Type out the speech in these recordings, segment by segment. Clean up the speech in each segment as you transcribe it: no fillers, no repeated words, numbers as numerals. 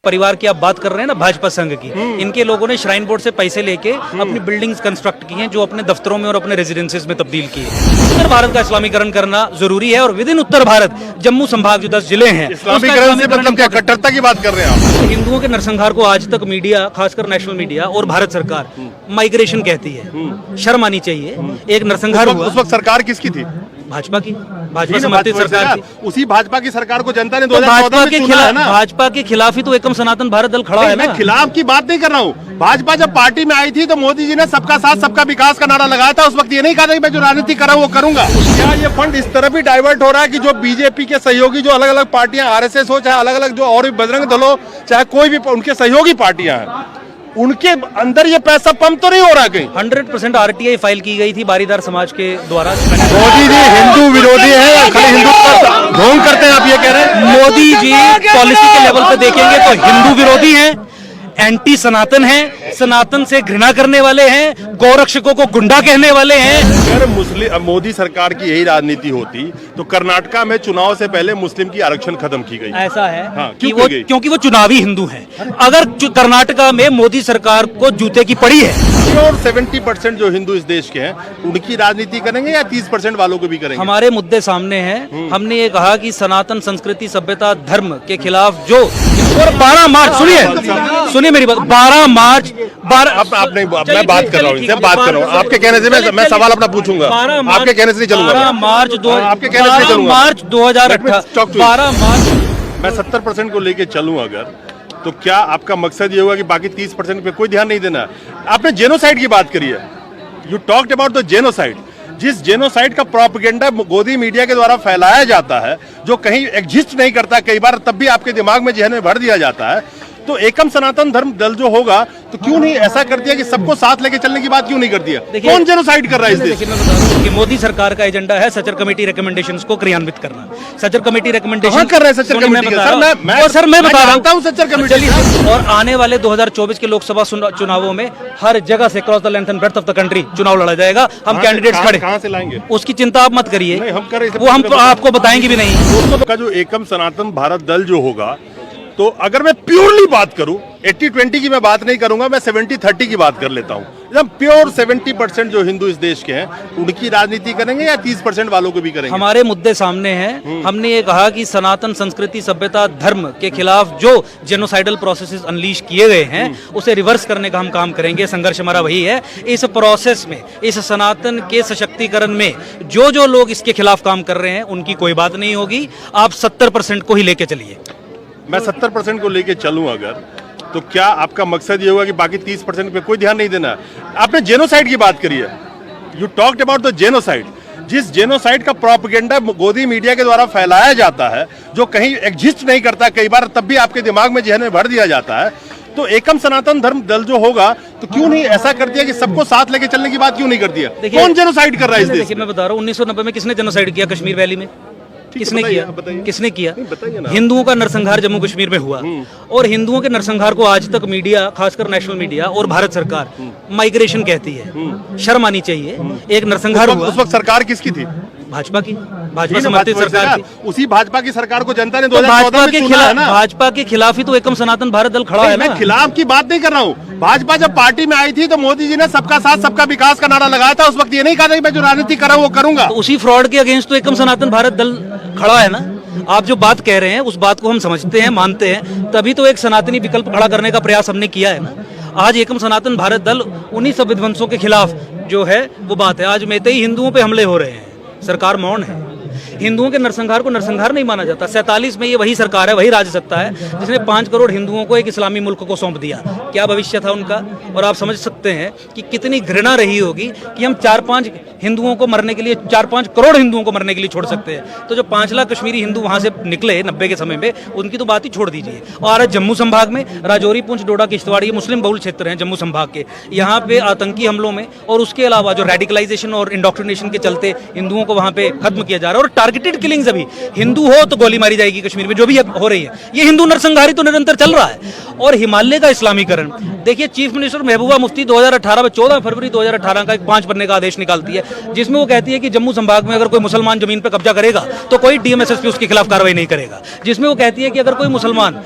परिवार की आप बात कर रहे हैं ना, भाजपा संघ की, इनके लोगों ने श्राइन बोर्ड से पैसे लेके अपनी बिल्डिंग्स कंस्ट्रक्ट की हैं जो अपने दफ्तरों में और अपने रेजिडेंसेस में तब्दील की है। उत्तर भारत का इस्लामीकरण करना जरूरी है और विद इन उत्तर भारत जम्मू संभाग जो 10 जिले हैं, इस्लामीकरण से मतलब क्या कट्टरता की बात कर रहे हैं आप? हिंदुओं के नरसंहार को आज तक मीडिया, खासकर नेशनल मीडिया और भारत सरकार माइग्रेशन कहती है। शर्म आनी चाहिए। एक नरसंहार हुआ, उस वक्त सरकार किसकी थी? भाजपा की, भाजपा समर्थित सरकार थी। उसी भाजपा की सरकार को जनता ने तो 2014 में चुना है ना। भाजपा के खिलाफ ही तो एकम सनातन भारत दल खड़ा है ना। मैं खिलाफ की बात नहीं कर रहा हूँ। भाजपा जब पार्टी में आई थी तो मोदी जी ने सबका साथ सबका विकास का नारा लगाया था। उस वक्त ये नहीं कहा था कि मैं जो राजनीति कर रहा हूँ वो करूंगा। क्या ये फंड इस तरफ भी डाइवर्ट हो रहा है कि जो बीजेपी के सहयोगी, जो अलग अलग पार्टियां, आरएसएस हो चाहे अलग अलग जो और भी बजरंग दल हो, चाहे कोई भी उनके सहयोगी पार्टियां हैं, उनके अंदर ये पैसा पंप तो नहीं हो रहा कहीं? 100% आरटीआई फाइल की गई थी बारीदार समाज के द्वारा। मोदी जी हिंदू विरोधी है या खाली हिंदू का ढोंग करते हैं, आप ये कह रहे हैं? मोदी जी पॉलिसी के लेवल पे देखेंगे तो हिंदू विरोधी हैं, एंटी सनातन हैं, सनातन से घृणा करने वाले हैं, गौरक्षकों को गुंडा कहने वाले हैं। अगर मुस्लिम मोदी सरकार की यही राजनीति होती तो कर्नाटका में चुनाव से पहले मुस्लिम की आरक्षण खत्म की गई। ऐसा है हाँ, कि वो क्योंकि वो चुनावी हिंदू हैं। अगर कर्नाटका में मोदी सरकार को जूते की पड़ी है और 70% जो हिंदू इस देश के हैं उनकी राजनीति करेंगे या 30% वालों को भी करेंगे? हमारे मुद्दे सामने हैं। हमने ये कहा कि सनातन संस्कृति, सभ्यता, धर्म के खिलाफ जो, और 12 मार्च, सुनिए मेरी बात, 12 मार्च आप नहीं, मैं बात कर रहा हूँ, इनसे बात कर रहा हूँ। आपके कहने से मैं सवाल अपना पूछूंगा, आपके कहने से नहीं चलूंगा। 12 मार्च 2018, 12 मार्च। मैं 70% को लेके चलूं अगर, तो क्या आपका मकसद ये होगा कि बाकी 30% पे कोई ध्यान नहीं देना? आपने जेनोसाइड की बात करी है, you talked about the genocide. जिस जेनोसाइड का प्रोपेगेंडा गोदी मीडिया के द्वारा फैलाया जाता है, जो कहीं एग्जिस्ट नहीं करता, कई बार तब भी आपके दिमाग में जहन में भर दिया जाता है, तो एकम सनातन धर्म दल जो होगा तो क्यों नहीं ऐसा कर दिया कि सबको साथ लेके चलने की बात क्यों नहीं कर दिया? कौन जेनोसाइड कर रहा है इस देश? मैं बता रहा हूं कि मोदी सरकार का एजेंडा है सचर कमेटी रिकमेंडेशंस को क्रियान्वित करना। सचर कमेटी रिकमेंडेशन कर रहे हैं सचर कमेटी के? सर मैं बता रहा हूं सचर कमेटी। और आने वाले 2024 के लोकसभा चुनावों में हर जगह से cross the length and breadth of the country चुनाव लड़ा जाएगा। हम कैंडिडेट्स खड़े, कहां से लाएंगे उसकी चिंता आप मत करिए, हम कर वो हम आपको बताएंगे भी नहीं। दोस्तों का जो एकम सनातन भारत दल जो होगा, तो अगर मैं प्योरली बात करूं, 80-20 की मैं बात नहीं करूंगा, मैं 70-30 की बात कर लेता हूं। एकदम प्योर 70% जो हिंदू इस देश के हैं उनकी राजनीति करेंगे या 30% वालों को भी करेंगे? हमारे मुद्दे सामने हैं। हमने ये कहा कि सनातन संस्कृति, सभ्यता, धर्म के खिलाफ जो जेनोसाइडल प्रोसेसेस अनलीश किए गए हैं उसे रिवर्स करने का हम काम करेंगे। संघर्ष हमारा वही है। इस प्रोसेस में, इस सनातन के सशक्तिकरण में जो जो लोग इसके खिलाफ काम कर रहे हैं उनकी कोई बात नहीं होगी। आप 70% को ही लेके चलिए। मैं 70% को लेके चलूं अगर, तो क्या आपका मकसद ये होगा कि बाकी 30% पे कोई ध्यान नहीं देना? आपने जेनोसाइड की बात करी है, you talked about the genocide. जिस जेनोसाइड का प्रोपेगेंडा गोदी मीडिया के द्वारा फैलाया जाता है, जो कहीं एग्जिस्ट नहीं करता, कई बार तब भी आपके दिमाग में जहन में भर दिया जाता है, तो एकम सनातन धर्म दल जो होगा तो क्यों नहीं ऐसा कर दिया कि सबको साथ लेके चलने की बात क्यों नहीं कर दिया? कौन जेनोसाइड कर रहा है इस देश? मैं बता रहा हूँ, 1990 में किसने जेनोसाइड किया कश्मीर वैली में? किसने किया? किसने किया? हिंदुओं का नरसंहार जम्मू कश्मीर में हुआ और हिंदुओं के नरसंहार को आज तक मीडिया, खासकर नेशनल मीडिया और भारत सरकार माइग्रेशन कहती है। शर्म आनी चाहिए। एक नरसंहार हुआ, उस वक्त सरकार किसकी थी? भाजपा की, भाजपा समर्थित सरकार थी। उसी भाजपा की सरकार को जनता ने तो 2014 में चुना है ना। भाजपा के खिलाफ ही तो एकम सनातन भारत दल खड़ा है ना। मैं खिलाफ की बात नहीं कर रहा हूँ। भाजपा जब पार्टी में आई थी तो मोदी जी ने सबका साथ सबका विकास का नारा लगाया था। उस वक्त ये नहीं कहा था कि मैं जो राजनीति कर रहा हूँ वो करूंगा। तो उसी फ्रॉड के अगेंस्ट तो एकम सनातन भारत दल खड़ा है ना। आप जो बात कह रहे हैं उस बात को हम समझते हैं, मानते हैं, तभी तो एक सनातनी विकल्प खड़ा करने का प्रयास हमने किया है ना। आज एकम सनातन भारत दल उन्हीं सब विध्वंसों के खिलाफ जो है वो बात है। आज मेतेई हिंदुओं पे हमले हो रहे हैं, सरकार मौन है। हिंदुओं के नरसंहार को नरसंहार नहीं माना जाता। 47 में ये वही सरकार है, वही राज्य सत्ता है जिसने 5 करोड़ हिंदुओं को एक इस्लामी मुल्क को सौंप दिया। क्या भविष्य था उनका? और आप समझ सकते हैं कि कितनी घृणा रही होगी कि हम 4-5 हिंदुओं को मरने के लिए, 4-5 करोड़ हिंदुओं को मरने के लिए छोड़ सकते हैं। तो जो 5 लाख कश्मीरी हिंदू वहां से निकले 90 के समय में, उनकी तो बात ही छोड़ दीजिए। और जम्मू संभाग में राजौरी, पुंछ, डोडा, किश्तवाड़, ये मुस्लिम बहुल क्षेत्र हैं जम्मू संभाग के। यहाँ पे आतंकी हमलों में और उसके अलावा जो रेडिकलाइजेशन और इंडोक्ट्रिनेशन के चलते हिंदुओं को वहां पे खत्म किया जा रहा है। और टारगेटेड किलिंग्स, अभी हिंदू हो तो गोली मारी जाएगी कश्मीर में, जो भी हो रही है। ये हिंदू नरसंहार तो निरंतर चल रहा है। और हिमालय का इस्लामीकरण। देखिए चीफ मिनिस्टर महबूबा मुफ्ती 2018 में 14 फरवरी 2018 का एक 5 पन्ने का आदेश निकालती है, जिसमें वो कहती है कि जम्मू संभाग में अगर कोई मुसलमान जमीन पर कब्जा करेगा तो कोई डीएमएसएसपी उसके खिलाफ कार्रवाई नहीं करेगा। जिसमें वो कहती है कि अगर कोई मुसलमान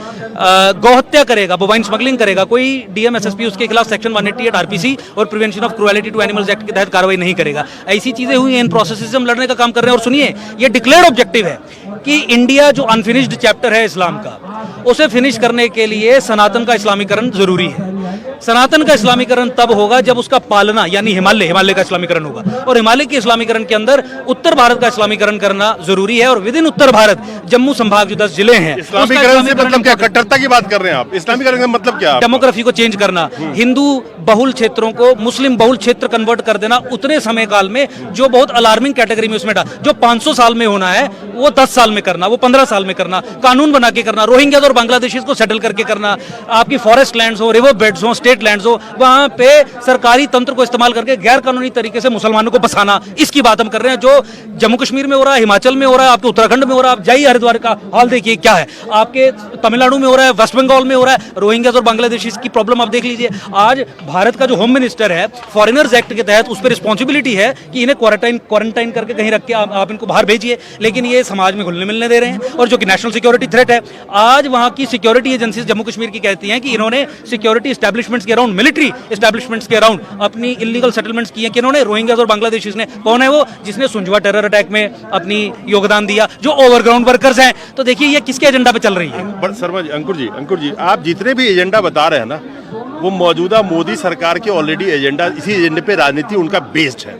गौहत्या करेगा, बोवाइन स्मगलिंग करेगा, कोई डीएमएसएसपी उसके खिलाफ सेक्शन 188 आरपीसी और prevention of cruelty to animals act के तहत कार्रवाई नहीं करेगा। ऐसी चीजें हुई हैं, इन प्रोसेस से हम लड़ने का काम कर रहे हैं। और सुनिए, ये डिक्लेयर्ड ऑब्जेक्टिव है कि इंडिया जो अनफिनिश्ड चैप्टर है इस्लाम का, उसे फिनिश करने के लिए सनातन का इस्लामीकरण जरूरी है। सनातन का इस्लामीकरण तब होगा जब उसका पालना यानी हिमालय का इस्लामीकरण होगा, और हिमालय के इस्लामीकरण के अंदर उत्तर भारत का इस्लामीकरण करना जरूरी है। और विद इन उत्तर भारत जम्मू संभाग जो 10 जिले हैं, इस्लामीकरण से मतलब क्या, कट्टरता की बात कर रहे हैं आप? इस्लामीकरण का मतलब क्या? डेमोग्राफी को चेंज करना, हिंदू बहुल क्षेत्रों को मुस्लिम बहुल क्षेत्र कन्वर्ट कर देना उतने समय काल में जो बहुत अलार्मिंग कैटेगरी में उसमें जो 500 साल में होना है वो 10 साल में करना, वो 15 साल में करना, कानून बना के करना, रोहिंग्या और बांग्लादेशीज को सेटल करके करना, आपकी फॉरेस्ट लैंड्स हो, रिवर बेड्स हो, स्टेट लैंड्स हो, वहां पे सरकारी तंत्र को इस्तेमाल करके गैर कानूनी तरीके से मुसलमानों को बसाना, इसकी बात हम कर रहे हैं। जो जम्मू कश्मीर में हो रहा है, हिमाचल में हो रहा है, आपके उत्तराखंड में हो रहा है, आप जाइए हरिद्वार का हाल देखिए क्या है, आपके तमिलनाडु में हो रहा है, वेस्ट बंगाल में हो रहा है, रोहिंग्या और बांग्लादेशीज की प्रॉब्लम आप देख लीजिए। आज भारत का जो होम मिनिस्टर है, फॉरेनर्स एक्ट के तहत उस पर रिस्पॉन्सिबिलिटी है कि इन्हें क्वारंटाइन करके कहीं रख के आप इनको बाहर भेजिए, लेकिन ये समाज में घुलने मिलने दे रहे हैं। और जो कि नेशनल सिक्योरिटी थ्रेट है, आज वहां की सिक्योरिटी एजेंसीज जम्मू कश्मीर की कहती हैं कि इन्होंने सिक्योरिटी एस्टैब्लिशमेंट्स के अराउंड, मिलिट्री एस्टैब्लिशमेंट्स के अराउंड अपनी इलीगल सेटलमेंट किए कि इन्होंने रोहिंग्या और बांग्लादेशीज ने। कौन है वो? जिसने सुंजवा टेरर अटैक में अपनी योगदान दिया, जो ओवरग्राउंड वर्कर्स हैं। तो देखिए ये किसके एजेंडा पे चल रही है। शर्मा जी, अंकुर जी, आप जितने भी एजेंडा बता रहे हैं ना, वो मौजूदा मोदी सरकार के ऑलरेडी एजेंडा, इसी एजेंडे पे राजनीति उनका बेस्ड है।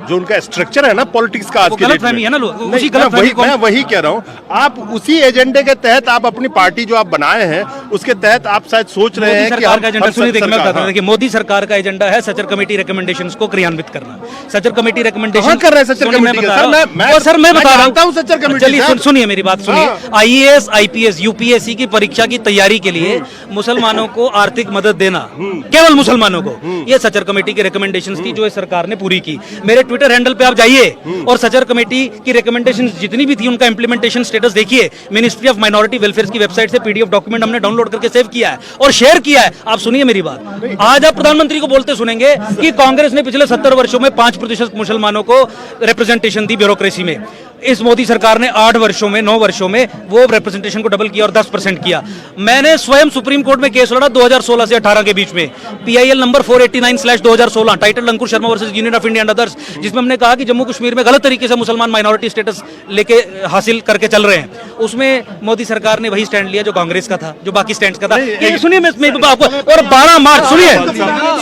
जो उनका स्ट्रक्चर है ना पॉलिटिक्स का आज के डेट में, है ना, उसी मैं वही कह रहा हूँ। आप उसी एजेंडे के तहत आप अपनी पार्टी जो आप बनाए हैं उसके तहत आप शायद सोच रहे हैं कि देखिए मोदी सरकार का एजेंडा है सचर कमेटी रिकमेंडेशंस को क्रियान्वित करना। सचर कमेटी रिकमेंडेशन कर रहे हैं सचर कमेटी का? सर मैं बता रहा हूँ सचर कमेटी। चलिए सुनिए मेरी बात सुनिए। आईएएस आईपीएस यूपीएससी की परीक्षा की तैयारी के लिए मुसलमानों को आर्थिक मदद देना, केवल मुसलमानों को, ये सचर कमेटी की रिकमेंडेशंस थी जो इस सरकार ने पूरी की। मेरे ट्विटर हैंडल पे आप जाइए और सचर कमेटी की रिकमेंडेशंस जितनी भी थी उनका इंप्लीमेंटेशन स्टेटस देखिए। मिनिस्ट्री ऑफ माइनॉरिटी वेलफेयर की वेबसाइट से पीडीएफ डॉक्यूमेंट हमने डाउनलोड करके सेव किया है और शेयर किया है। आप सुनिए मेरी बात। आज आप प्रधानमंत्री को बोलते सुनेंगे कि कांग्रेस ने पिछले 70 वर्षों में 5% मुसलमानों को रिप्रेजेंटेशन दी ब्यूरोक्रेसी में। इस मोदी सरकार ने 8 वर्षों में 9 वर्षों में वो रिप्रेजेंटेशन को डबल किया और 10% किया। मैंने स्वयं सुप्रीम कोर्ट में केस लड़ा 2016 से 18 के बीच में, PIL number 489/2016, title Ankur Sharma versus union of India and others, जिसमें हमने कहा कि जम्मू कश्मीर में गलत तरीके से मुसलमान माइनॉरिटी स्टेटस लेके हासिल करके चल रहे हैं। उसमें मोदी सरकार ने वही स्टैंड लिया जो कांग्रेस का था, जो बाकी स्टैंड का था। ये सुनिए मैं आपको, और 12 मार्च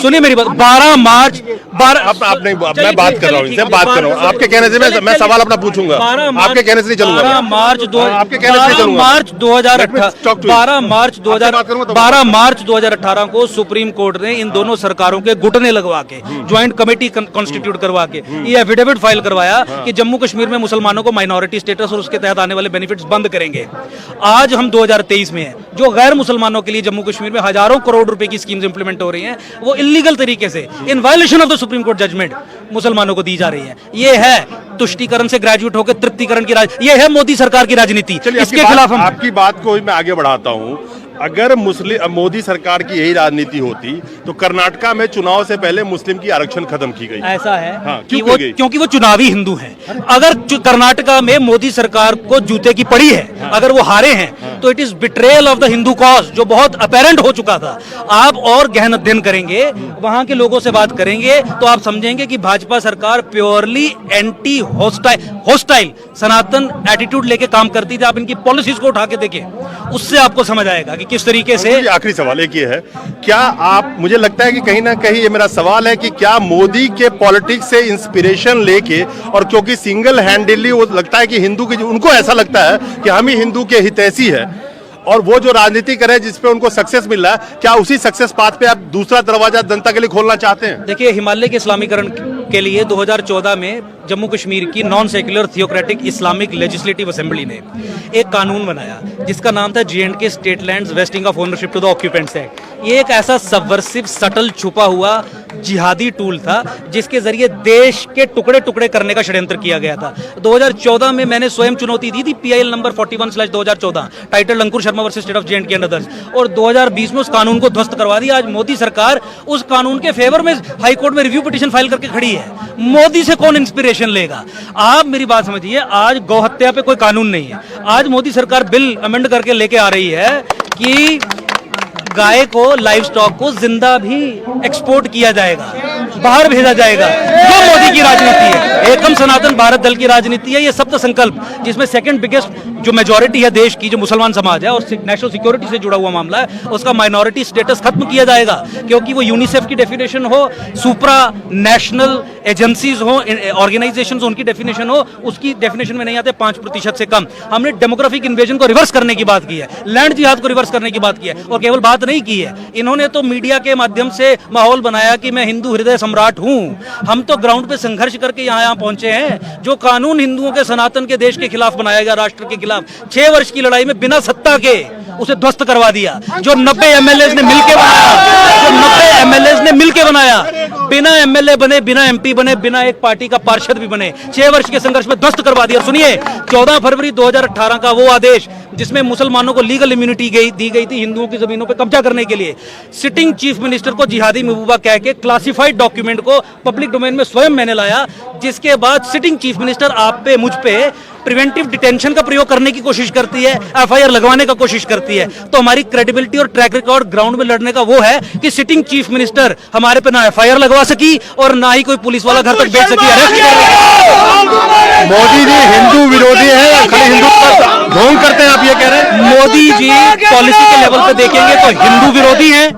सुनिए मेरी बात, 12 मार्च मैं बात कर रहा हूँ, बात कर रहा हूँ आपके कहने से, मैं सवाल अपना पूछूंगा, आपके कहने से नहीं चलूंगा। 12 मार्च 2018 को सुप्रीम कोर्ट ने इन दोनों सरकारों के घुटने लगवा के, ज्वाइंट कमेटी कॉन्स्टिट्यूट करवा के ये एफिडेविट फाइल करवाया कि जम्मू कश्मीर में मुसलमानों को माइनॉरिटी स्टेटस और उसके तहत आने वाले बेनिफिट्स बंद करेंगे। आज हम 2023 में हैं, जो गैर मुसलमानों के लिए जम्मू कश्मीर में हजारों करोड़ रुपए की स्कीम्स इंप्लीमेंट हो रही हैं, वो इलीगल तरीके से in violation of the supreme court judgement मुसलमानों को दी जा रही है। ये है तुष्टीकरण से ग्रेजुएट होकर तृप्तिकरण की ये है मोदी सरकार की राजनीति। इसके खिलाफ हम आपकी बात को मैं आगे बढ़ाता हूं। अगर मोदी सरकार की यही राजनीति होती तो कर्नाटका में चुनाव से पहले मुस्लिम की आरक्षण खत्म की गई। ऐसा है हाँ, कि वो क्योंकि वो चुनावी हिंदू हैं। अगर कर्नाटका में मोदी सरकार को जूते की पड़ी है, अगर वो हारे हैं, तो it is betrayal of the Hindu cause, जो बहुत अपेरेंट हो चुका था। आप और गहन अध्ययन करेंगे, वहां के लोगों से बात करेंगे, तो आप समझेंगे कि भाजपा सरकार प्योरली एंटी होस्टाइल सनातन एटीट्यूड लेके काम करती थी। आप इनकी पॉलिसीज को उठा के देखिए, उससे आपको समझ आएगा कि किस तरीके से। आखिरी सवाल एक ये है, क्या आप, मुझे लगता है कि कहीं ना कहीं ये मेरा सवाल है कि क्या मोदी के पॉलिटिक्स से इंस्पिरेशन लेके, और क्योंकि सिंगल हैंडेडली वो लगता है कि हिंदू की, उनको ऐसा लगता है कि हम ही हिंदू के हितैषी है, और वो जो राजनीति करे जिसपे उनको सक्सेस मिल रहा है, क्या उसी सक्सेस पाथ पे आप दूसरा दरवाजा जनता के लिए खोलना चाहते हैं? देखिए, हिमालय के इस्लामीकरण के लिए 2014 में जम्मू कश्मीर की non secular theocratic Islamic legislative assembly ने एक कानून बनाया जिसका नाम था J&K state lands vesting of ownership to the occupants act. ये एक ऐसा सबवर्सिव सटल छुपा हुआ जिहादी टूल था जिसके जरिए देश के टुकड़े टुकड़े करने का षड्यंत्र किया गया था। 2014 में मैंने स्वयं चुनौती दी थी PIL number 41/2014 title Ankur Sharma versus state of J&K and others, और 2020 में उस कानून को ध्वस्त करवा दिया। आज मोदी सरकार उस कानून के फेवर में हाई कोर्ट में रिव्यू पिटीशन फाइल करके खड़ी है। मोदी से कौन इंस्पिरेशन लेगा? आप मेरी बात समझिए, आज गौ हत्या पे कोई कानून नहीं है। आज मोदी सरकार बिल अमेंड करके लेके आ रही है कि गाय को, लाइव स्टॉक को जिंदा भी एक्सपोर्ट किया जाएगा, बाहर भेजा जाएगा। जो मोदी की राजनीति है, एकम सनातन भारत दल की राजनीति है। ये सप्त संकल्प जिसमें सेकंड बिगेस्ट जो मेजॉरिटी है देश की, जो मुसलमान समाज है और नेशनल सिक्योरिटी से जुड़ा हुआ मामला है, उसका माइनॉरिटी स्टेटस खत्म किया जाएगा, क्योंकि वो यूनिसेफ की डेफिनेशन हो, सुप्रा नेशनल एजेंसीज हो, ऑर्गेनाइजेशंस हो, उनकी डेफिनेशन हो, उसकी डेफिनेशन में नहीं आते 5% से कम। हमने डेमोग्राफिक इन्वेजन को रिवर्स करने की बात की है, लैंड जिहाद को रिवर्स करने की बात की है, और केवल बात नहीं की है, इन्होंने तो मीडिया के माध्यम से माहौल बनाया कि मैं हिंदू हृदय सम्राट हूं। हम तो ग्राउंड पे संघर्ष करके यहाँ पहुंचे हैं। जो कानून हिंदुओं के, सनातन के, देश के खिलाफ बनाया गया, राष्ट्र के खिलाफ, 6 वर्ष की लड़ाई में बिना सत्ता के उसे ध्वस्त करवा दिया। जो 90 MLAs ने मिलकर बनाया, जो 90 MLAs ने मिलकर बनाया, बिना MLA बने, बिना MP बने, बिना एक पार्टी का पार्षद भी बने, 6 वर्ष के संघर्ष में ध्वस्त करवा दिया। सुनिए, 14 फरवरी 2018 का वो आदेश जिसमें मुसलमानों को लीगल इम्यूनिटी दी गई थी हिंदुओं की जमीनों पर कब्जा करने के लिए, सिटिंग चीफ मिनिस्टर को जिहादी महबूबा कह के क्लासिफाइड डॉक्यूमेंट को पब्लिक डोमेन में स्वयं मैंने लाया, जिसके बाद सिटिंग चीफ मिनिस्टर आप पे, मुझ पे प्रिवेंटिव डिटेंशन का प्रयोग करने की कोशिश करती है, FIR लगवाने का कोशिश करती है। तो हमारी क्रेडिबिलिटी और ट्रैक रिकॉर्ड ग्राउंड में लड़ने का वो है कि सिटिंग चीफ मिनिस्टर हमारे पे ना FIR लगवा सकी और ना ही कोई पुलिस वाला घर तक भेज सकी, अरेस्ट कर। मोदी जी हिंदू विरोधी है या खाली हिंदू पर ढोंग करते हैं, आप ये कह रहे हैं? मोदी जी पॉलिसी के लेवल पे देखेंगे तो हिंदू विरोधी हैं,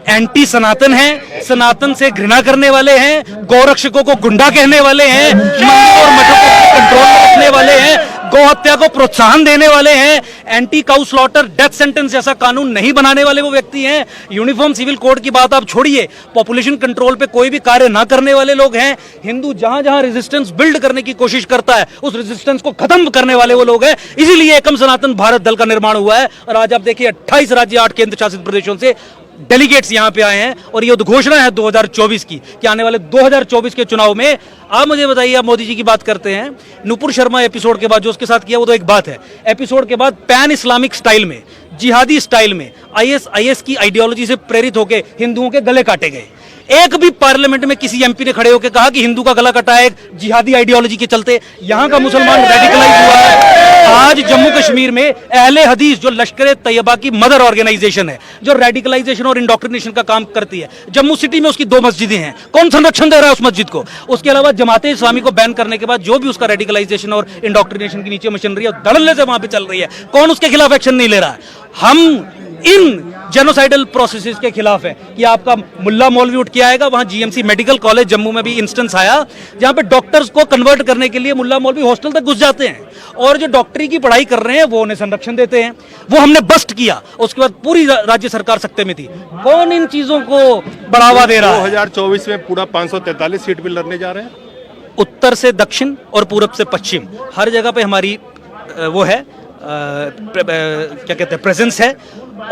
एंटी सनातन हैं, सनातन से घृणा करने वाले हैं, गौरक्षकों को गुंडा कहने वाले हैं, मंदिरों और मठों को कंट्रोल में रखने वाले हैं, गौ हत्या को प्रोत्साहन देने वाले हैं, anti cow slaughter, death sentence जैसा कानून नहीं बनाने वाले वो व्यक्ति हैं। यूनिफॉर्म सिविल कोड की बात आप छोड़िए, पॉपुलेशन कंट्रोल पे कोई भी कार्य ना करने वाले लोग हैं। हिंदू जहां जहां रेजिस्टेंस बिल्ड करने की कोशिश करता है, उस रेजिस्टेंस को खत्म करने वाले वो लोग हैं। इसीलिए एकम सनातन भारत दल का निर्माण हुआ है। और आज आप देखिए 28 राज्य, 8 केंद्र शासित प्रदेशों से डेलीगेट्स यहां पे आए हैं, और ये उद्घोषणा है 2024 की कि आने वाले 2024 के चुनाव में, आप मुझे बताइए, आप मोदी जी की बात करते हैं, नुपुर शर्मा एपिसोड के बाद जो उसके साथ किया वो तो एक बात है, एपिसोड के बाद पैन इस्लामिक स्टाइल में, जिहादी स्टाइल में IS की आइडियोलॉजी से प्रेरित होकर हिंदुओं के गले काटे गए। एक भी पार्लियामेंट में किसी MP ने खड़े होकर कहा कि हिंदू का गला कटा है जिहादी आइडियोलॉजी के चलते? यहां का मुसलमान रेडिकलाइज हुआ है। आज जम्मू कश्मीर में अहले हदीस, जो लश्कर तैयबा की मदर ऑर्गेनाइजेशन है, जो रेडिकलाइजेशन और इंडोक्ट्रिनेशन का काम करती है, जम्मू सिटी में उसकी 2 मस्जिदें हैं। कौन संरक्षण दे रहा है उस मस्जिद को? उसके अलावा जमाते इस्लामी को बैन करने के बाद जो भी उसका रेडिकलाइजेशन और इंडोक्ट्रिनेशन की नीचे मशीनरी है, धड़ल्ले से वहां पे चल रही है, कौन उसके खिलाफ एक्शन नहीं ले रहा है? हम इन जेनोसाइडल प्रोसेसेस के खिलाफ है कि आपका मुल्ला मौलवी उठ के आएगा। वहां GMC मेडिकल कॉलेज जम्मू में भी इंस्टेंस आया, जहां पे डॉक्टर्स को कन्वर्ट करने के लिए मुल्ला मौलवी हॉस्टल तक घुस जाते हैं, और जो डॉक्टरी की पढ़ाई कर रहे हैं वो उन्हें संरक्षण देते हैं। वो हमने बस्ट किया, उसके बाद पूरी राज्य सरकार सत्ते में थी। कौन इन चीजों को बढ़ावा दे रहा है? 2024 में पूरा 543 सीट भी लड़ने जा रहे हैं, उत्तर से दक्षिण और पूरब से पश्चिम, हर जगह पे हमारी वो है, क्या कहते हैं, प्रेजेंस है।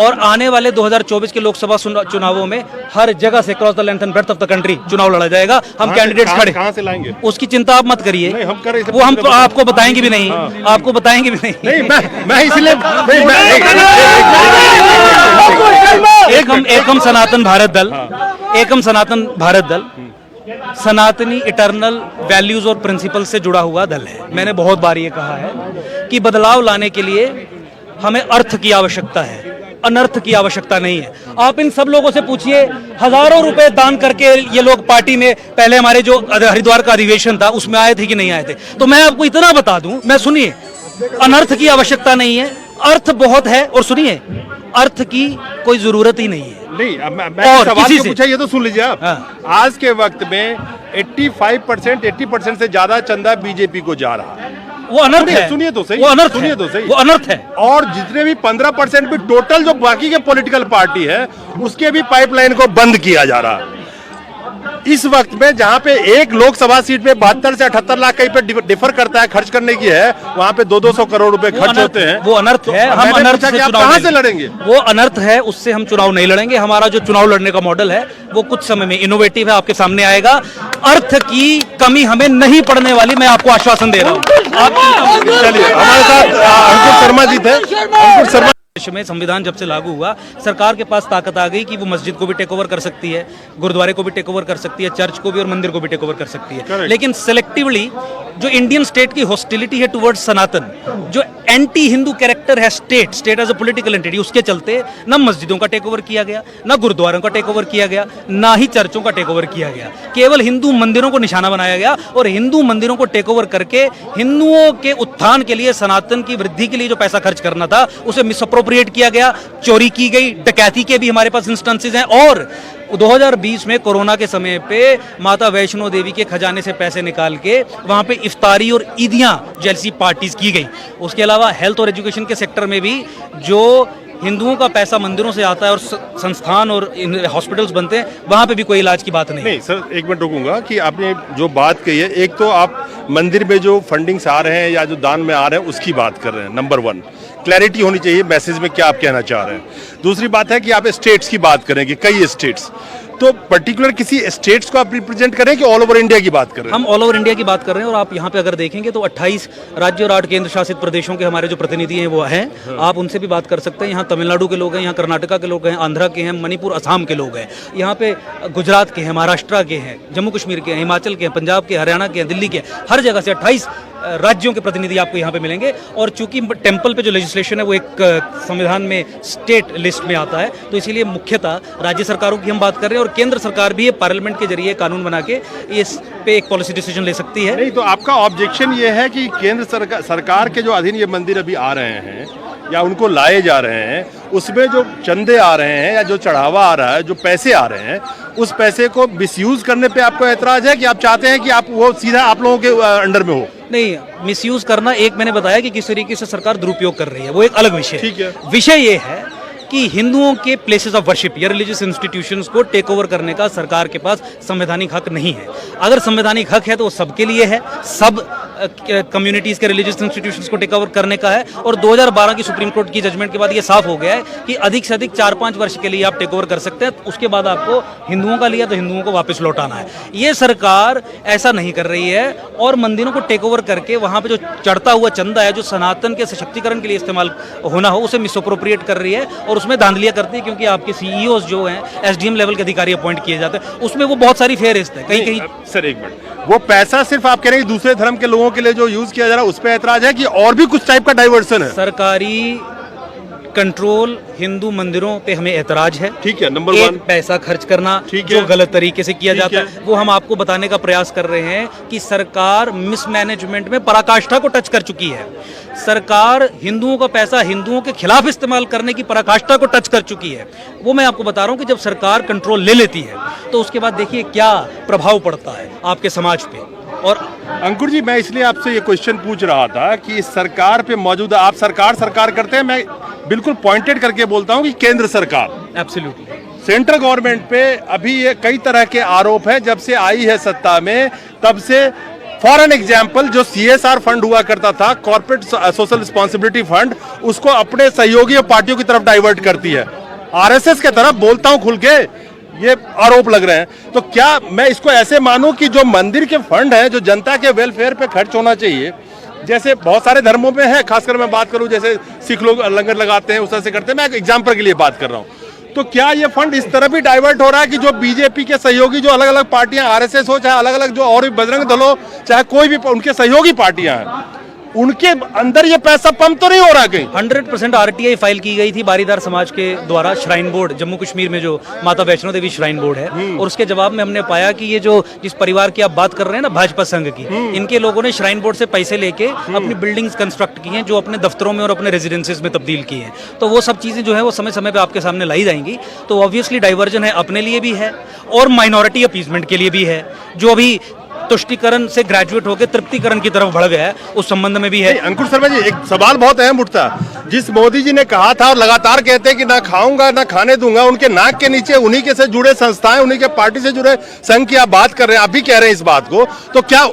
और आने वाले 2024 के लोकसभा चुनावों में हर जगह से cross the length and breadth of the country चुनाव लड़ा जाएगा। हम कैंडिडेट्स खड़े, कहां से लाएंगे उसकी चिंता आप मत करिए, वो हम आपको बताएंगे भी नहीं, आपको बताएंगे भी नहीं। मैं इसलिए एकम सनातन भारत दल, एकम सनातन भारत दल सनातनी इटर्नल वैल्यूज और प्रिंसिपल से जुड़ा हुआ दल है। मैंने बहुत बार ये कहा है कि बदलाव लाने के लिए हमें अर्थ की आवश्यकता है, अनर्थ की आवश्यकता नहीं है। आप इन सब लोगों से पूछिए, हजारों रुपए दान करके ये लोग पार्टी में, पहले हमारे जो हरिद्वार का अधिवेशन था उसमें आए थे कि नहीं आए थे? तो मैं आपको इतना बता दूं, मैं सुनिए, अनर्थ की आवश्यकता नहीं है, अर्थ बहुत है। और सुनिए, अर्थ की कोई जरूरत ही नहीं है। नहीं, मैं सवाल को पूछा, ये तो सुन लीजिए आप। हाँ। आज के वक्त में 85%, 80% से ज्यादा चंदा बीजेपी को जा रहा है। वो अनर्थ है। सुनिए तो सही, वो अनर्थ सुनिए है। तो सही, वो अनर्थ है। और जितने भी 15% भी टोटल जो बाकी के पॉलिटिकल पार्टी है, उसके भी पाइपलाइन को बंद किया जा रहा है। इस वक्त में जहां पे एक लोकसभा सीट पे 72 से 78 लाख कहीं पे डिफर करता है खर्च करने की है, वहां पे 200 करोड़ रुपए खर्च होते हैं। वो अनर्थ है। हम मैंने अनर्थ पूछा से कि आप चुनाव कहां नहीं से लड़ेंगे? वो अनर्थ है, उससे हम चुनाव नहीं लड़ेंगे। हमारा जो चुनाव लड़ने का मॉडल है वो कुछ समय में इनोवेटिव है, आपके सामने आएगा। अर्थ की कमी हमें नहीं पड़ने वाली, मैं आपको आश्वासन दे रहा हूँ। चलिए, हमारे साथ अंकुर शर्मा जी थे। अंकुर शर्मा, देश में संविधान जब से लागू हुआ, सरकार के पास ताकत आ गई कि वो मस्जिद को भी टेक ओवर कर सकती है, गुरुद्वारे को भी टेक ओवर कर सकती है, चर्च को भी और मंदिर को भी टेक ओवर कर सकती है। Correct. लेकिन सेलेक्टिवली जो इंडियन स्टेट की हॉस्टिलिटी है टुवर्ड्स सनातन, जो एंटी हिंदू कैरेक्टर है state as a political entity, उसके चलते न मस्जिदों का टेक ओवर किया गया, न गुरुद्वारों का टेक ओवर किया गया, ना ही चर्चों का टेक ओवर किया गया। केवल हिंदू मंदिरों को निशाना बनाया गया और हिंदू मंदिरों को टेक ओवर करके हिंदुओं के उत्थान के लिए, सनातन की वृद्धि के लिए जो पैसा खर्च करना था उसे मिसअप्रोप्रिएट किया गया, चोरी की गई, डकैती के भी हमारे पास इंस्टेंसेस हैं। और 2020 में कोरोना के समय पे माता वैष्णो देवी के खजाने से पैसे निकाल के वहां पे इफ्तारी और ईदियां जैसी पार्टीज की गई। उसके अलावा हेल्थ और एजुकेशन के सेक्टर में भी जो हिंदुओं का पैसा मंदिरों से आता है और संस्थान और हॉस्पिटल्स बनते हैं, वहां पे भी कोई इलाज की बात नहीं। सर एक मिनट रुकूंगा कि आपने जो बात कही है, एक तो आप मंदिर में जो फंडिंग्स आ रहे हैं या जो दान में आ रहे हैं उसकी बात कर रहे हैं, नंबर 1 क्लैरिटी होनी चाहिए मैसेज में क्या आप कहना चाह रहे हैं। दूसरी बात है कि आप स्टेट्स की बात करें कि कई स्टेट्स, तो पर्टिकुलर किसी स्टेट्स को आप रिप्रेजेंट करें कि ऑल ओवर इंडिया की बात कर रहे हैं? हम ऑल ओवर इंडिया की बात कर रहे हैं और आप यहाँ पे अगर देखेंगे तो 28 राज्य और 8 केंद्र शासित प्रदेशों के हमारे जो प्रतिनिधि हैं वो हैं। आप उनसे भी बात कर सकते हैं। यहाँ तमिलनाडु के लोग हैं, यहाँ कर्नाटका के लोग हैं, आंध्रा के हैं, मणिपुर असम के लोग हैं, यहाँ पे गुजरात के हैं, महाराष्ट्र के हैं, जम्मू कश्मीर के हैं, हिमाचल के हैं, पंजाब के, हरियाणा के हैं, दिल्ली के, हर जगह से 28 राज्यों के प्रतिनिधि आपको यहाँ पे मिलेंगे। और चूंकि टेम्पल पे जो लेजिस्लेशन है वो एक संविधान में स्टेट लिस्ट में आता है, तो इसीलिए मुख्यतः राज्य सरकारों की हम बात कर रहे हैं और केंद्र सरकार भी पार्लियामेंट के जरिए कानून बना के इस पे एक पॉलिसी डिसीजन ले सकती है। नहीं, तो आपका ऑब्जेक्शन ये है कि केंद्र सरकार के जो अधीन ये मंदिर अभी आ रहे हैं या उनको लाए जा रहे हैं, उसमें जो चंदे आ रहे हैं या जो चढ़ावा आ रहा है, जो पैसे आ रहे हैं, उस पैसे को मिसयूज करने पे आपको ऐतराज है कि आप चाहते हैं कि आप वो सीधा आप लोगों के अंडर में हो? नहीं, मिसयूज करना, एक मैंने बताया कि किस तरीके से सरकार दुरुपयोग कर रही है, वो एक अलग विषय है। ठीक है। विषय ये है कि हिंदुओं के प्लेसेस ऑफ वर्शिप या रिलीजियस इंस्टीट्यूशंस को टेक ओवर करने का सरकार के पास संवैधानिक हक नहीं है। अगर संवैधानिक हक है तो वो सबके लिए है, सब कम्युनिटीज के रिलीजियस इंस्टीट्यूशंस को टेक ओवर करने का है। और 2012 की सुप्रीम कोर्ट की जजमेंट के बाद ये साफ हो गया है कि अधिक से अधिक 4-5 वर्ष के लिए आप टेक ओवर कर सकते हैं, उसके बाद आपको हिंदुओं का लिया तो हिंदुओं को वापस लौटाना है। ये सरकार ऐसा नहीं कर रही है और मंदिरों को टेक ओवर करके वहां पे जो चढ़ता हुआ चंदा है जो सनातन के सशक्तिकरण के लिए इस्तेमाल होना हो उसे मिसअप्रोप्रिएट कर रही है और उसमें धांधलियां करती है। क्योंकि आपके सीईओ जो हैं, एसडीएम लेवल के अधिकारी अपॉइंट किए जाते हैं, उसमें वो बहुत सारी फेहरिस्त है। कहीं सर एक मिनट, वो पैसा सिर्फ आप कह रहे हैं दूसरे धर्म के लोगों के लिए जो यूज किया जा रहा है उस पर ऐतराज है कि और भी कुछ टाइप का डाइवर्सन है? सरकारी कंट्रोल हिंदू मंदिरों पे हमें ऐतराज है। ठीक है, नंबर 1 पैसा खर्च करना जो गलत तरीके से किया जाता है, वो हम आपको बताने का प्रयास कर रहे हैं कि सरकार मिसमैनेजमेंट में पराकाष्ठा को टच कर चुकी है। सरकार हिंदुओं का पैसा हिंदुओं के खिलाफ इस्तेमाल करने की पराकाष्ठा को टच कर चुकी है। वो मैं आपको बता रहा हूं कि जब सरकार कंट्रोल ले लेती है तो उसके बाद देखिए क्या प्रभाव पड़ता है आपके समाज पे। और अंकुर जी, मैं इसलिए आपसे ये क्वेश्चन पूछ रहा था कि इस सरकार पे मौजूदा, आप सरकार करते हैं, मैं बिल्कुल पॉइंटेड करके बोलता हूं कि केंद्र सरकार, एब्सोल्युटली सेंट्रल गवर्नमेंट पे अभी ये कई तरह के आरोप है। जब से आई है सत्ता में तब से, फॉर एन एग्जाम्पल, जो CSR फंड हुआ करता था, कॉर्पोरेट सोशल रिस्पॉन्सिबिलिटी फंड, उसको अपने सहयोगी पार्टियों की तरफ डाइवर्ट करती है। RSS के तरफ बोलता हूं खुल के, ये आरोप लग रहे हैं। तो क्या मैं इसको ऐसे मानूं कि जो मंदिर के फंड है जो जनता के वेलफेयर पे खर्च होना चाहिए, जैसे बहुत सारे धर्मों में है, खासकर मैं बात करूं जैसे सिख लोग लंगर लगाते हैं, उस तरह से करते हैं, मैं एक एग्जाम्पल के लिए बात कर रहा हूं, तो क्या ये फंड इस तरह भी डाइवर्ट हो रहा है कि जो बीजेपी के सहयोगी जो अलग अलग पार्टियां, RSS हो चाहे अलग अलग जो और भी बजरंग दल हो, चाहे कोई भी उनके सहयोगी पार्टियां हैं, उनके अंदर ये पैसा पंप तो नहीं हो रहा कहीं? 100% RTI फाइल की गई थी बारीदार समाज के द्वारा श्राइन बोर्ड, जम्मू कश्मीर में जो माता वैष्णो देवी श्राइन बोर्ड है, और उसके जवाब में हमने पाया कि ये जो जिस परिवार की आप बात कर रहे हैं ना, भाजपा संघ की, इनके लोगों ने श्राइन बोर्ड से पैसे लेके अपनी बिल्डिंग्स कंस्ट्रक्ट की हैं जो अपने दफ्तरों में और अपने रेजिडेंसेस में तब्दील की हैं। तो वो सब चीजें जो है वो समय समय पे आपके सामने लाई जाएंगी। तो ऑब्वियसली डाइवर्जन है, अपने लिए भी है और माइनॉरिटी अपीजमेंट के लिए भी है। जो अभी तुष्टिकरण से ग्रेजुएट होकर तृप्तिकरण की तरफ बढ़ गया है, उस संबंध में भी है। अंकुर शर्मा जी, एक सवाल बहुत अहम उठता, जिस मोदी जी ने कहा था और लगातार कहते हैं कि ना खाऊंगा ना खाने दूंगा, उनके नाक के नीचे उन्हीं के से जुड़े संस्थाएं, उन्हीं के पार्टी से जुड़े संघ की आप बात कर रहे हैं, आप भी कह रहे हैं इस बात को, तो क्या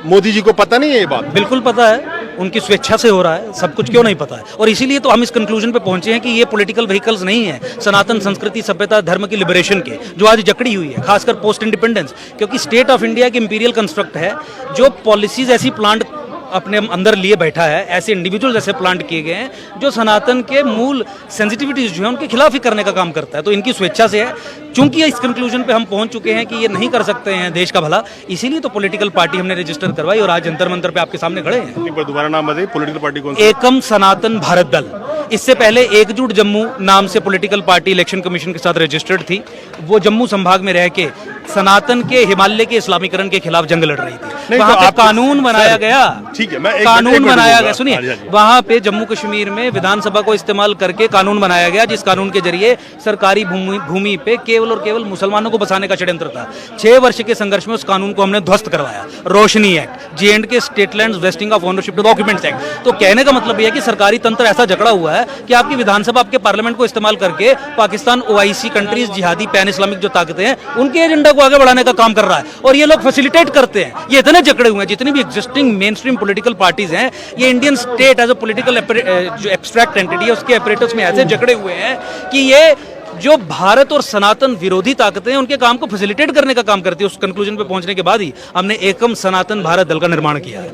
मोदी जी को पता नहीं है ये बात? बिल्कुल पता है, उनकी स्वेच्छा से हो रहा है, सब कुछ क्यों नहीं पता है। और इसीलिए तो हम इस कंक्लूजन पे पहुंचे हैं कि ये पॉलिटिकल व्हीकल्स नहीं है सनातन संस्कृति सभ्यता धर्म की लिबरेशन के, जो आज जकड़ी हुई है, खासकर पोस्ट इंडिपेंडेंस, क्योंकि स्टेट ऑफ इंडिया की इंपीरियल कंस्ट्रक्ट है जो पॉलिसीज ऐसी प्लांट अपने अंदर लिए बैठा है, ऐसे इंडिविजुअल जैसे प्लांट किए गए हैं जो सनातन के मूल सेंसिटिविटीज जो है उनके खिलाफ ही करने का काम करता है। तो इनकी स्वेच्छा से है, चूंकि इस कंक्लूजन पे हम पहुंच चुके हैं कि ये नहीं कर सकते हैं देश का भला, इसीलिए तो पॉलिटिकल पार्टी हमने रजिस्टर करवाई और आज जंतर मंतर पे आपके सामने खड़े हैं। एक बार दोबारा नाम बताइए, पॉलिटिकल पार्टी कौन सी? एकम सनातन भारत दल। इससे पहले एकजुट जम्मू नाम से पॉलिटिकल पार्टी इलेक्शन कमीशन के साथ रजिस्टर्ड थी, वो जम्मू संभाग में रह के सनातन के हिमालय के इस्लामीकरण के खिलाफ जंग लड़ रही थी। वहां पे कानून बनाया गया, ठीक है, मैं कानून बनाया गया, सुनिए, वहां पे जम्मू कश्मीर में विधानसभा को इस्तेमाल करके कानून बनाया गया, जिस कानून के जरिए सरकारी भूमि पे केवल और केवल मुसलमानों को बसाने का षड्यंत्र था। 6 वर्ष के संघर्ष में उस कानून को हमने ध्वस्त करवाया। Roshni act, J&K state land vesting of ownership documents act. तो कहने का मतलब यह है कि सरकारी तंत्र ऐसा जकड़ा हुआ है कि आपकी विधानसभा, आपके पार्लियामेंट को इस्तेमाल करके पाकिस्तान, OIC कंट्रीज, जिहादी पैन इस्लामिक जो ताकतें हैं, उनके एजेंडा को आगे बढ़ाने का काम कर रहा है और ये लोग फैसिलिटेट करते हैं। ये इतने जकड़े हुए हैं, जितनी भी existing mainstream political parties हैं, ये Indian state as a political जो एब्स्ट्रैक्ट एंटिटी है उसके ऑपरेटर्स में ऐसे जकड़े हुए हैं कि ये जो भारत और सनातन विरोधी ताकतें हैं उनके काम को फैसिलिटेट करने का काम करती है। उस कंक्लूजन पे पहुंचने के बाद ही हमने एकम सनातन भारत दल का निर्माण किया है।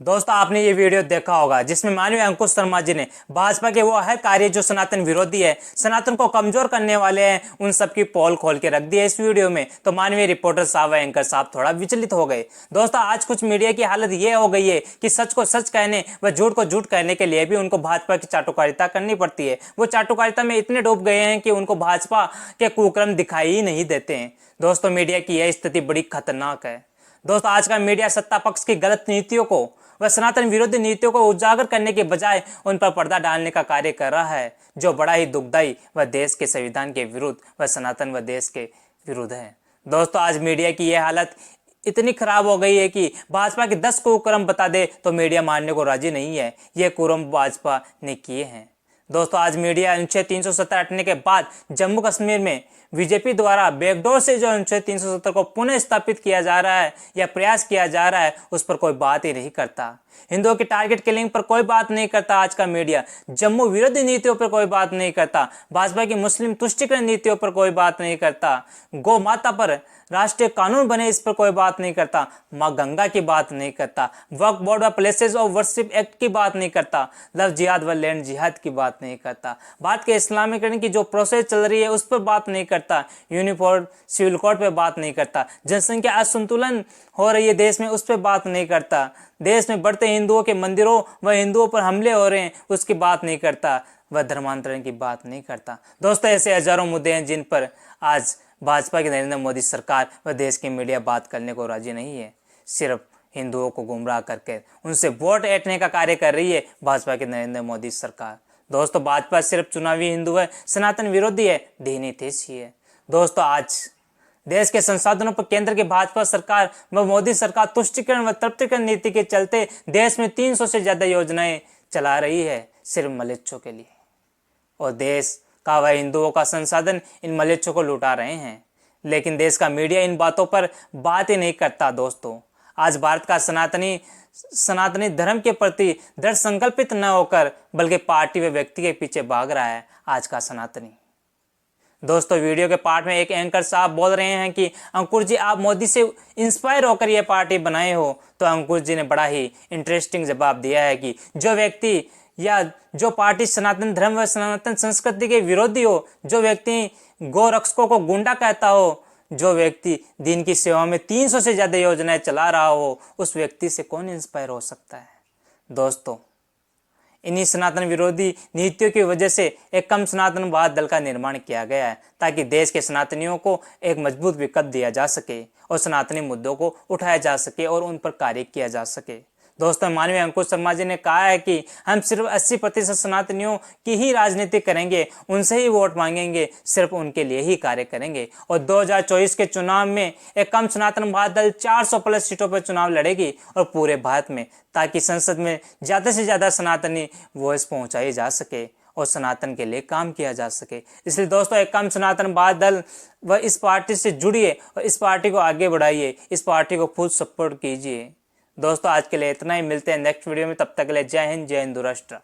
दोस्तों आपने ये वीडियो देखा होगा जिसमें माननीय अंकुश शर्मा जी ने भाजपा के वो हर कार्य जो सनातन विरोधी है, सनातन को कमजोर करने वाले हैं, उन सब की पोल खोल के रख दी है इस वीडियो में। तो माननीय रिपोर्टर साहब व एंकर साहब थोड़ा विचलित हो गए। दोस्तों आज कुछ मीडिया की हालत ये हो गई है कि सच को सच कहने व झूठ को झूठ कहने के लिए भी उनको भाजपा की चाटुकारिता करनी पड़ती है। वो चाटुकारिता में इतने डूब गए हैं कि उनको भाजपा के कुक्रम दिखाई ही नहीं देते हैं। दोस्तों मीडिया की यह स्थिति बड़ी खतरनाक है। दोस्तों आज का मीडिया सत्ता पक्ष की गलत नीतियों को व सनातन विरोधी नीतियों को उजागर करने के बजाय उन पर पर्दा डालने का कार्य कर रहा है, जो बड़ा ही दुखदायी व देश के संविधान के विरुद्ध व सनातन व देश के विरुद्ध है। दोस्तों आज मीडिया की यह हालत इतनी खराब हो गई है कि भाजपा के 10 कुकर्म बता दे तो मीडिया मानने को राजी नहीं है। ये कुकर्म भाजपा ने किए हैं। दोस्तों आज मीडिया अनुच्छेद 370 हटने के बाद जम्मू कश्मीर में बीजेपी द्वारा बैकडोर से जो अनुच्छेद 370 को पुनः स्थापित किया जा रहा है या प्रयास किया जा रहा है, उस पर कोई बात ही नहीं करता। हिंदुओं की टारगेट किलिंग पर कोई बात नहीं करता आज का मीडिया, जम्मू विरोधी नीतियों पर कोई बात नहीं करता, भाजपा की मुस्लिम तुष्टिकरण नीतियों पर कोई बात नहीं करता, गौ माता पर राष्ट्रीय कानून बने इस पर कोई बात नहीं करता, माँ गंगा की बात नहीं करता, वक्फ बोर्ड व प्लेसेस ऑफ वर्शिप एक्ट की बात नहीं करता, लव जिहाद व लैंड जिहाद की बात नहीं करता, भारत के इस्लामीकरण की जो प्रोसेस चल रही है उस पर बात नहीं करता, यूनिफॉर्म सिविल कोड पे बात नहीं करता, जनसंख्या असंतुलन हो रही है देश में उस पर बात नहीं करता, देश में बढ़ते हिंदुओं के मंदिरों व हिंदुओं पर हमले हो रहे हैं उसकी बात नहीं करता, वह धर्मांतरण की बात नहीं करता। दोस्तों ऐसे हजारों मुद्दे हैं जिन पर आज भाजपा की नरेंद्र मोदी सरकार व देश की मीडिया बात करने को राजी नहीं है। सिर्फ हिंदुओं को गुमराह करके उनसे वोट ऐंठने का कार्य कर रही है भाजपा की नरेंद्र मोदी सरकार। दोस्तों भाजपा सिर्फ चुनावी हिंदू है, सनातन विरोधी है, दीनी तेजी है। दोस्तों आज देश के संसाधनों पर केंद्र की भाजपा सरकार व मोदी सरकार तुष्टिकरण व तृप्तिकरण नीति के चलते देश में 300 से ज्यादा योजनाएं चला रही है सिर्फ मलेच्छों के लिए, और देश का व हिंदुओं का संसाधन इन मलेच्छों को लुटा रहे हैं। लेकिन देश का मीडिया इन बातों पर बात ही नहीं करता। दोस्तों आज भारत का सनातनी धर्म के प्रति दृढ़ संकल्पित न होकर बल्कि पार्टी व व्यक्ति के पीछे भाग रहा है आज का सनातनी। दोस्तों वीडियो के पार्ट में एक एंकर साहब बोल रहे हैं कि अंकुर जी आप मोदी से इंस्पायर होकर ये पार्टी बनाए हो, तो अंकुर जी ने बड़ा ही इंटरेस्टिंग जवाब दिया है कि जो व्यक्ति या जो पार्टी सनातन धर्म व सनातन संस्कृति के विरोधी हो, जो व्यक्ति गोरक्षकों को गुंडा कहता हो, जो व्यक्ति दिन की सेवा में 300 से ज्यादा योजनाएं चला रहा हो, उस व्यक्ति से कौन इंस्पायर हो सकता है। दोस्तों इन्हीं सनातन विरोधी नीतियों की वजह से एक कम सनातनवाद दल का निर्माण किया गया है ताकि देश के सनातनियों को एक मजबूत विकल्प दिया जा सके और सनातनी मुद्दों को उठाया जा सके और उन पर कार्य किया जा सके। दोस्तों माननीय अंकुश शर्मा जी ने कहा है कि हम सिर्फ 80% सनातनियों की ही राजनीति करेंगे, उनसे ही वोट मांगेंगे, सिर्फ उनके लिए ही कार्य करेंगे। और 2024 के चुनाव में एक कम सनातन भारत दल 400 प्लस सीटों पर चुनाव लड़ेगी और पूरे भारत में, ताकि संसद में ज़्यादा से ज़्यादा सनातनी वॉइस पहुंचाई जा सके और सनातन के लिए काम किया जा सके। इसलिए दोस्तों एक कम सनातन भारत दल व इस पार्टी से जुड़िए और इस पार्टी को आगे बढ़ाइए, इस पार्टी को फुल सपोर्ट कीजिए। दोस्तों आज के लिए इतना ही, मिलते हैं नेक्स्ट वीडियो में, तब तक के लिए जय हिंद, जय हिंदू राष्ट्र।